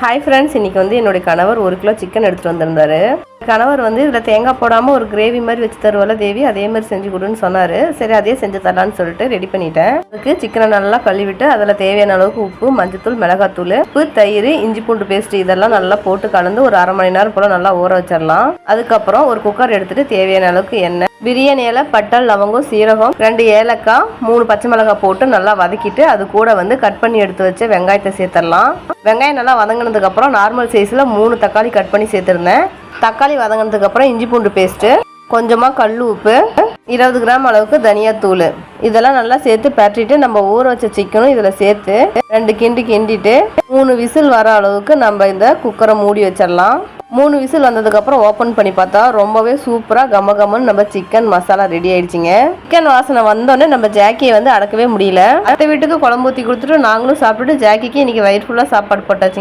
Hi friends, இன்றைக்கி வந்து என்னுடைய கணவர் 1 கிலோ சிக்கன் எடுத்துகிட்டு வந்திருந்தாரு. கணவர் வந்து இதில் தேங்காய் போடாமல் ஒரு கிரேவி மாதிரி வச்சு தருவல தேவி, அதே மாதிரி செஞ்சு கொடுன்னு சொன்னார். சரி, அதே செஞ்சு தரலான்னு சொல்லிட்டு ரெடி பண்ணிட்டேன். அதுக்கு சிக்கனை நல்லா கழுவிட்டு அதில் தேவையான அளவுக்கு உப்பு, மஞ்சத்தூள், மிளகாத்தூள், உப்பு, தயிர், இஞ்சி பூண்டு பேஸ்ட் இதெல்லாம் நல்லா போட்டு கலந்து ஒரு அரை மணி நேரம் போல் நல்லா ஊற வச்சிடலாம். அதுக்கப்புறம் ஒரு குக்கர் எடுத்துகிட்டு தேவையான அளவுக்கு எண்ணெய், பிரியாணி இலை, பட்டை, லவங்கம், சீரகம், 2 ஏலக்காய், 3 பச்சை மிளகாய் போட்டு நல்லா வதக்கிட்டு அது கூட வந்து கட் பண்ணி எடுத்து வச்ச வெங்காயத்தை சேர்த்துடலாம். வெங்காயம் நல்லா வதங்கினதுக்கப்புறம் நார்மல் சைஸில் 3 தக்காளி கட் பண்ணி சேர்த்துருந்தேன். தக்காளி வதங்கினதுக்கப்புறம் இஞ்சி பூண்டு பேஸ்ட்டு, கொஞ்சமாக கல் உப்பு, 20 கிராம் அளவுக்கு தனியாத்தூள் இதெல்லாம் நல்லா சேர்த்து பரட்டிட்டு நம்ம ஊற வச்ச சிக்கனும் இதில் சேர்த்து 2 கிண்டிட்டு 3 விசில் வர அளவுக்கு நம்ம இந்த குக்கரை மூடி வச்சிடலாம். 3 விசில் வந்ததுக்கப்புறம் ஓப்பன் பண்ணி பார்த்தா ரொம்பவே சூப்பராக கமகமன்னு நம்ம சிக்கன் மசாலா ரெடி ஆயிடுச்சுங்க. சிக்கன் வாசனை வந்தோடனே நம்ம ஜாக்கியை வந்து அடக்கவே முடியல. அடுத்த வீட்டுக்கு குழம்பு ஊற்றி கொடுத்துட்டு நாங்களும் சாப்பிட்டுட்டு ஜாக்கிக்கு இன்னைக்கு வயிறு ஃபுல்லாக சாப்பாடு போட்டாச்சுங்க.